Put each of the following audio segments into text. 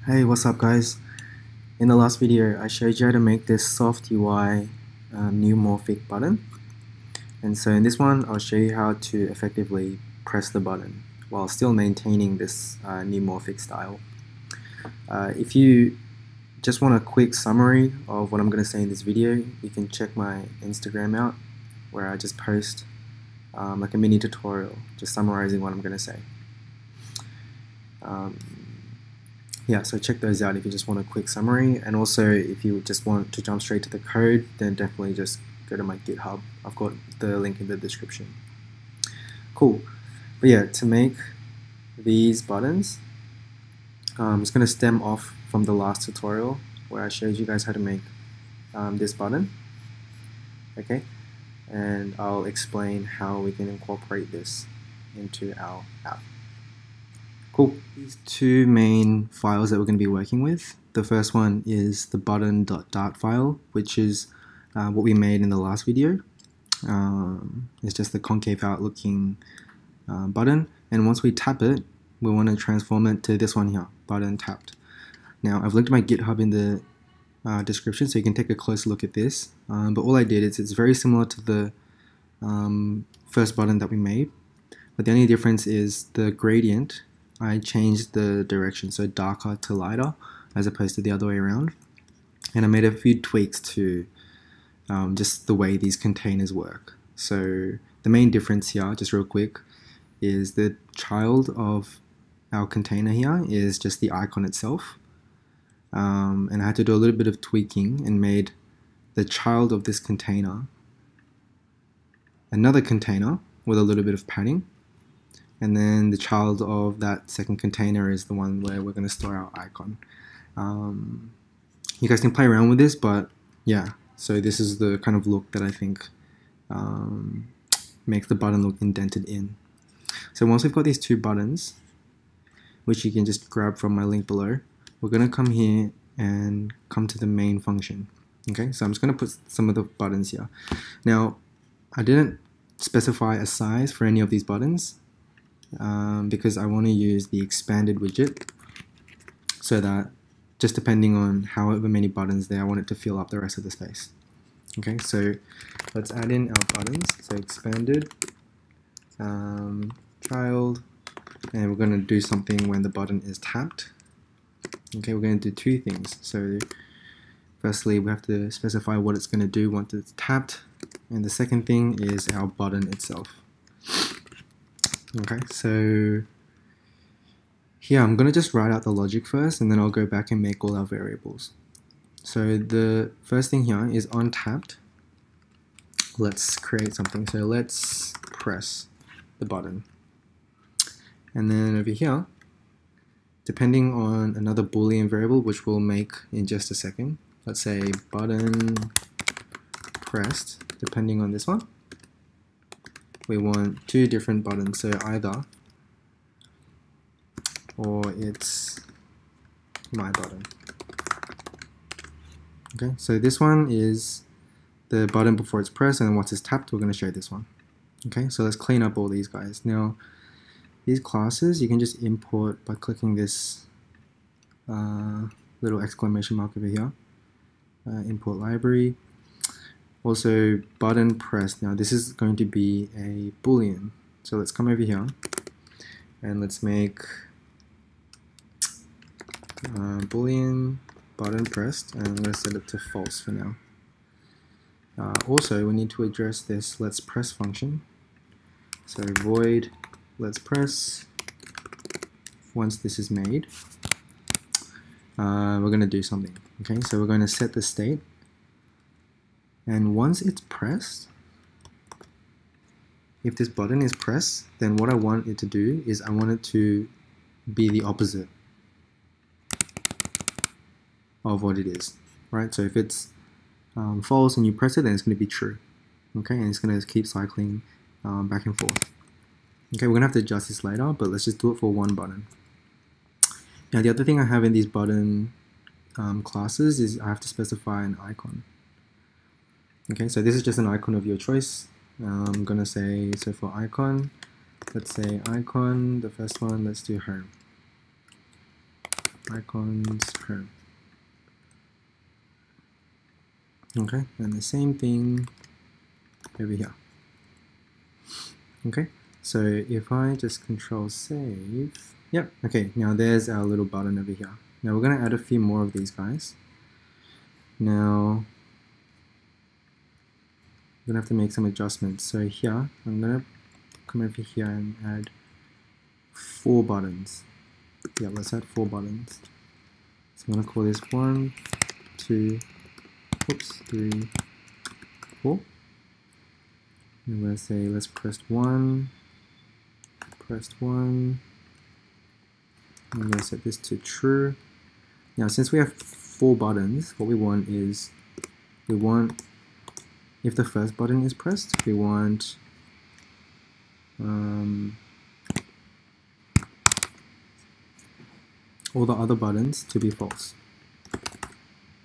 Hey, what's up guys? In the last video I showed you how to make this soft UI Neumorphic button, and so in this one I'll show you how to effectively press the button while still maintaining this Neumorphic style. If you just want a quick summary of what I'm going to say in this video, you can check my Instagram out where I just post like a mini tutorial just summarizing what I'm going to say. Yeah, so check those out if you just want a quick summary, and also if you just want to jump straight to the code, then definitely just go to my GitHub. I've got the link in the description. Cool. But yeah, to make these buttons, I'm just going to stem off from the last tutorial where I showed you guys how to make this button. Okay, and I'll explain how we can incorporate this into our app. Cool. These two main files that we're going to be working with. The first one is the button.dart file, which is what we made in the last video. It's just the concave out looking button, and once we tap it, we want to transform it to this one here, button tapped. Now I've linked my GitHub in the description so you can take a closer look at this, but all I did is it's very similar to the first button that we made, but the only difference is the gradient. I changed the direction, so darker to lighter as opposed to the other way around, and I made a few tweaks to just the way these containers work. So the main difference here, just real quick, is the child of our container here is just the icon itself, and I had to do a little bit of tweaking and made the child of this container another container with a little bit of padding. And then the child of that second container is the one where we're going to store our icon. You guys can play around with this, but yeah, so this is the kind of look that I think makes the button look indented in. So once we've got these two buttons, which you can just grab from my link below, we're going to come here and come to the main function. Okay, so I'm just going to put some of the buttons here. Now, I didn't specify a size for any of these buttons, because I want to use the expanded widget so that just depending on however many buttons there, I want it to fill up the rest of the space. Okay, so let's add in our buttons. So expanded child, and we're going to do something when the button is tapped. Okay, we're going to do two things. So firstly, we have to specify what it's going to do once it's tapped, and the second thing is our button itself. Okay, so here I'm going to just write out the logic first, and then I'll go back and make all our variables. So the first thing here is on tapped. Let's create something. So let's press the button. And then over here, depending on another Boolean variable, which we'll make in just a second, let's say button pressed, depending on this one. We want two different buttons, so either or it's my button. Okay, so this one is the button before it's pressed, and then once it's tapped, we're going to show this one. Okay, so let's clean up all these guys. Now, these classes you can just import by clicking this little exclamation mark over here. Import library. Also, button pressed. Now this is going to be a Boolean. So let's come over here and let's make Boolean button pressed, and I'm going to set it to false for now. Also, we need to address this let's press function. So void let's press. Once this is made, we're going to do something. Okay, so we're going to set the state. And once it's pressed, if this button is pressed, then what I want it to do is I want it to be the opposite of what it is, right? So if it's false and you press it, then it's going to be true, okay? And it's going to keep cycling back and forth. Okay, we're going to have to adjust this later, but let's just do it for one button. Now the other thing I have in these button classes is I have to specify an icon. Okay, so this is just an icon of your choice. I'm gonna say, so for icon, let's say icon, the first one, let's do home. icons home. Okay, and the same thing over here. Okay, so if I just control save, yep, okay, now there's our little button over here. Now we're going to add a few more of these guys. Now I'm going to have to make some adjustments. So here, I'm going to come over here and add 4 buttons. Yeah, let's add 4 buttons. So I'm going to call this 1, 2, 3, 4. I'm going to say let's press 1, pressed 1. I'm going to set this to true. Now since we have 4 buttons, what we want is, if the first button is pressed, we want all the other buttons to be false.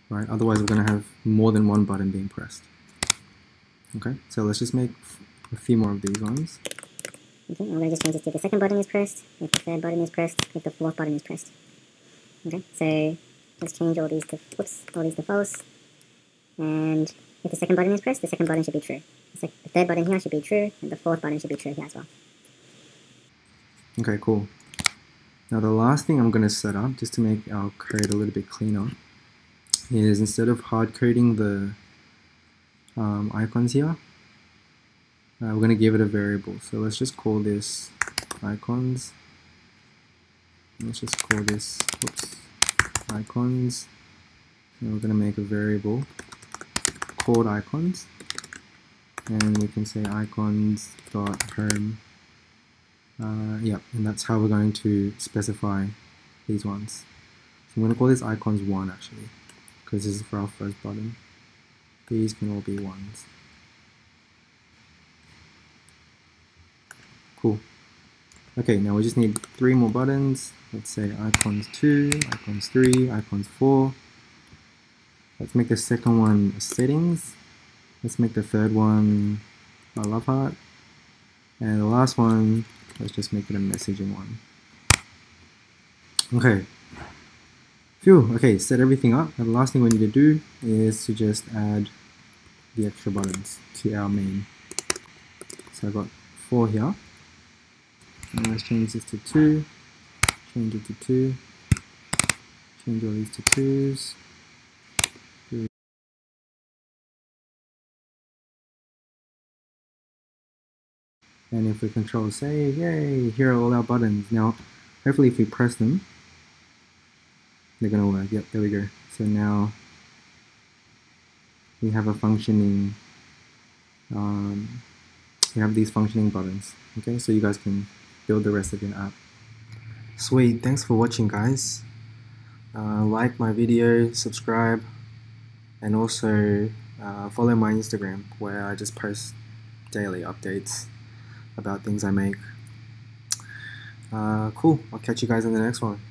Right? Otherwise we're going to have more than one button being pressed. Okay, so let's just make a few more of these ones. Okay, I'm going to just change this to if the second button is pressed, if the third button is pressed, if the fourth button is pressed. Okay, so let's change all these to, false. And if the second button is pressed, the second button should be true. The third button here should be true, and the fourth button should be true here as well. Okay, cool. Now the last thing I'm going to set up, just to make our code a little bit cleaner, is instead of hard coding the icons here, we're going to give it a variable. So let's just call this icons. Let's just call this, icons. And we're going to make a variable called icons. And we can say icons.home. Yeah, and that's how we're going to specify these ones. So I'm going to call this icons 1 actually, because this is for our first button. These can all be 1s. Cool. Okay, now we just need 3 more buttons. Let's say icons 2, icons 3, icons 4. Let's make the second one a settings. Let's make the third one a love heart. And the last one, let's just make it a messaging one. Okay. Phew, okay, set everything up. And the last thing we need to do is to just add the extra buttons to our main. So I've got 4 here. And let's change this to 2, change it to 2, change all these to 2s. And if we control save, yay, here are all our buttons. Now, hopefully if we press them, they're going to work. Yep, there we go. So now we have a functioning, we have these functioning buttons. Okay, so you guys can build the rest of your app. Sweet, thanks for watching guys. Like my video, subscribe, and also follow my Instagram where I just post daily updates about things I make. Cool, I'll catch you guys in the next one.